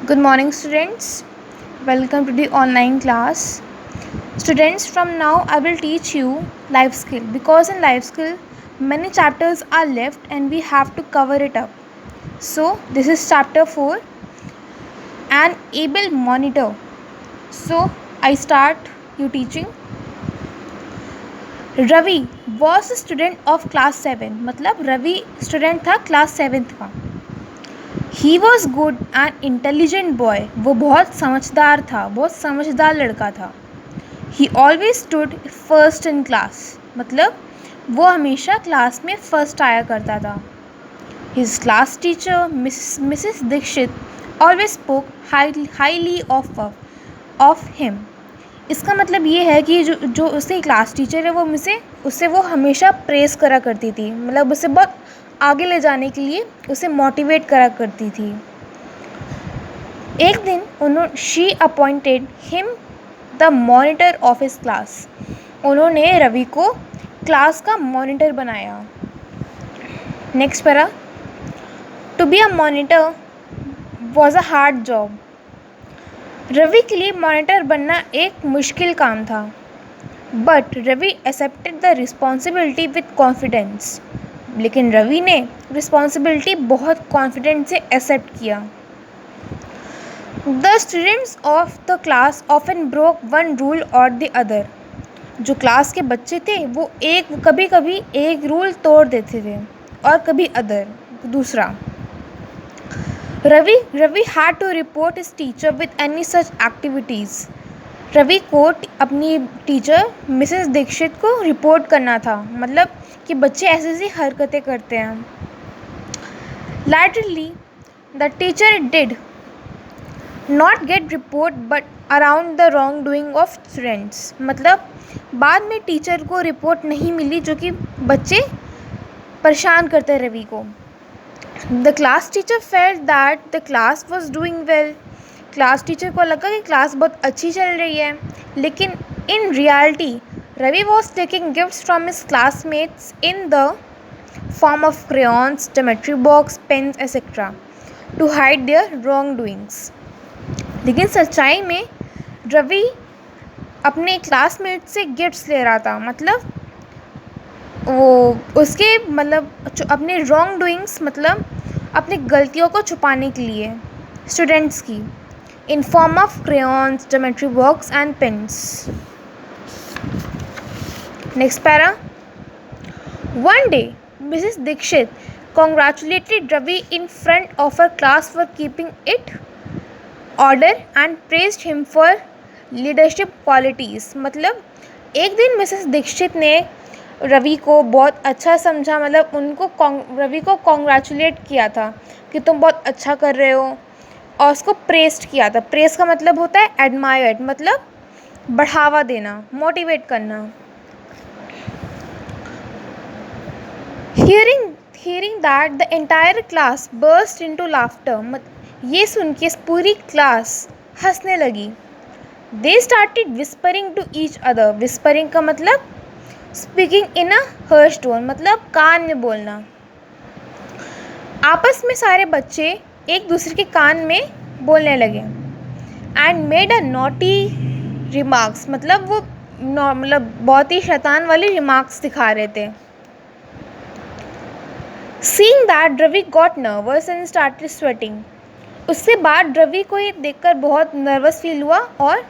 Good morning, students. Welcome to the online class. Students, from now I will teach you life skill because in life skill many chapters are left and we have to cover it up. So, this is chapter 4, an able monitor. So, I start you teaching. Ravi was a student of class 7. मतलब Ravi student था class 7th का. He was good and intelligent boy. वो बहुत समझदार था, बहुत समझदार लड़का था. He always stood first in class. मतलब वो हमेशा क्लास में फ़र्स्ट आया करता था. His class teacher Mrs Dikshit always spoke highly of him. इसका मतलब ये है कि जो उसकी क्लास टीचर है वो उससे वो हमेशा प्रेस करा करती थी. मतलब उसे बहुत आगे ले जाने के लिए उसे मोटिवेट करा करती थी. एक दिन she appointed him the monitor of his class. उन्होंने रवि को क्लास का मॉनिटर बनाया. Next para. To be a monitor was a hard job. Ravi के लिए मॉनिटर बनना एक मुश्किल काम था. But Ravi accepted the responsibility with confidence. लेकिन रवि ने रिस्पॉन्सिबिलिटी बहुत कॉन्फिडेंस से एक्सेप्ट किया. The students of the class often broke one rule और द अदर. जो क्लास के बच्चे थे वो कभी कभी एक रूल तोड़ देते थे और कभी दूसरा. Ravi had to report his teacher with any such activities. Ravi को अपनी टीचर मिसेस दीक्षित को रिपोर्ट करना था. मतलब कि बच्चे ऐसी हरकतें करते हैं. Laterally the teacher did not gate report but around the wrong doing of students. मतलब बाद में टीचर को रिपोर्ट नहीं मिली जो कि बच्चे परेशान करते रवि को. The class teacher felt that the class was doing well. Class teacher को लगा कि क्लास बहुत अच्छी चल रही है. लेकिन in reality Ravi was taking gifts from his classmates in the form of crayons, geometry box, pens etc. To hide their wrong doings. लेकिन सच्चाई में रवि अपने क्लासमेट से गिफ्ट्स ले रहा था. मतलब वो उसके अपने रॉन्ग डूइंग्स मतलब अपनी गलतियों को छुपाने के लिए स्टूडेंट्स की in form of crayons, geometry box and pens. Next para. One day, Mrs. Dixit congratulated Ravi in front of her class for keeping it order and praised him for leadership qualities. मतलब एक दिन Mrs Dixit ने रवि को बहुत अच्छा समझा. मतलब रवि को कॉन्ग्रेचुलेट किया था कि तुम बहुत अच्छा कर रहे हो और उसको प्रेस्ड किया था. प्रेस का मतलब होता है एडमायर्ड. मतलब बढ़ावा देना, मोटिवेट करना. Hearing that the entire class burst into laughter. ये सुन के पूरी क्लास हंसने लगी. They started whispering to each other. Whispering का मतलब speaking in a hushed tone. मतलब कान में बोलना. आपस में सारे बच्चे एक दूसरे के कान में बोलने लगे. And made a naughty remarks. मतलब वो बहुत ही शैतान वाली रिमार्क्स दिखा रहे थे. Seeing that Ravi got nervous and started sweating. उसके बाद रवि को ये देखकर बहुत नर्वस फील हुआ और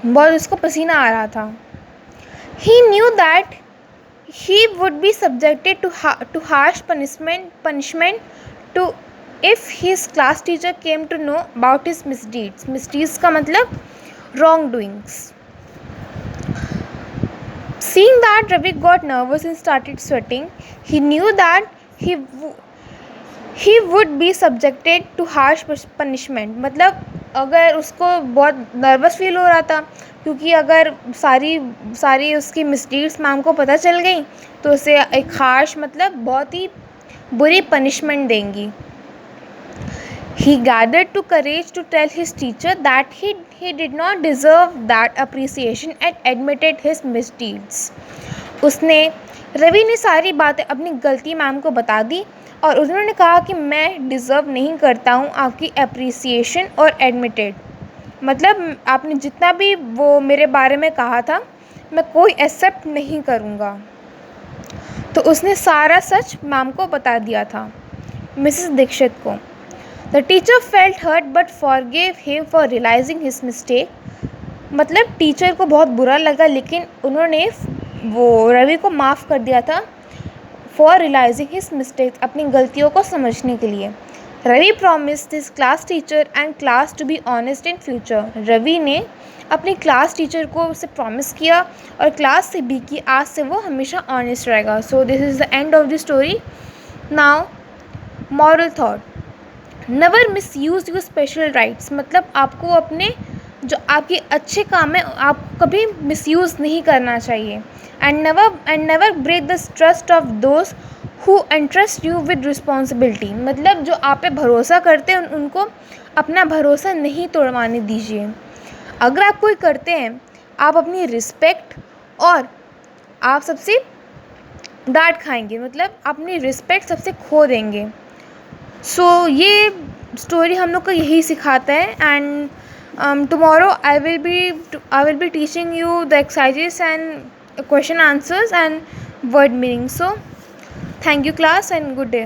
बहुत उसको पसीना आ रहा था. He knew that he would be subjected to harsh punishment to if his class teacher came to know about his misdeeds. Misdeeds का मतलब wrongdoings. Seeing that Ravi got nervous and started sweating, he knew that he would be subjected to harsh punishment. मतलब अगर उसको बहुत nervous feel हो रहा था क्योंकि अगर सारी उसकी मिसडीड्स मैम को पता चल गई तो उसे एक हार्श मतलब बहुत ही बुरी पनिशमेंट देंगी. He gathered to courage to tell his teacher that he did not deserve that appreciation and admitted his misdeeds. Ravi ने सारी बातें अपनी गलती मैम को बता दी और उन्होंने कहा कि मैं डिज़र्व नहीं करता हूँ आपकी एप्रिसिएशन और एडमिटेड, मतलब आपने जितना भी वो मेरे बारे में कहा था मैं कोई एक्सेप्ट नहीं करूँगा। तो उसने सारा सच मैम को बता दिया था, मिसेस दीक्षित को। The teacher felt hurt but forgave him for realising his mistake. मतलब टीचर को बहुत बुरा लगा लेकिन उन्होंने वो रवि को माफ़ कर दिया था फॉर रियलाइजिंग हिज मिस्टेक, अपनी गलतियों को समझने के लिए। Ravi promised his class teacher and class to be honest in future. Ravi ने अपनी क्लास टीचर को उसे प्रॉमिस किया और क्लास से भी कि आज से वो हमेशा ऑनेस्ट रहेगा। So this is the end of the story. Now moral thought, never miss use your special rights. मतलब आपको अपने जो आपके अच्छे काम है आपको कभी मिसयूज़ नहीं करना चाहिए। And never break the trust of those who entrust you with responsibility. मतलब जो आप पे भरोसा करते हैं उनको अपना भरोसा नहीं तोड़वाने दीजिए। अगर आप कोई करते हैं आप अपनी रिस्पेक्ट और आप सबसे डांट खाएंगे, मतलब अपनी रिस्पेक्ट सबसे खो देंगे। सो ये स्टोरी हम लोग को यही सिखाता है। And tomorrow I will be teaching you the exercises and question answers and word meaning. So thank you class and good day.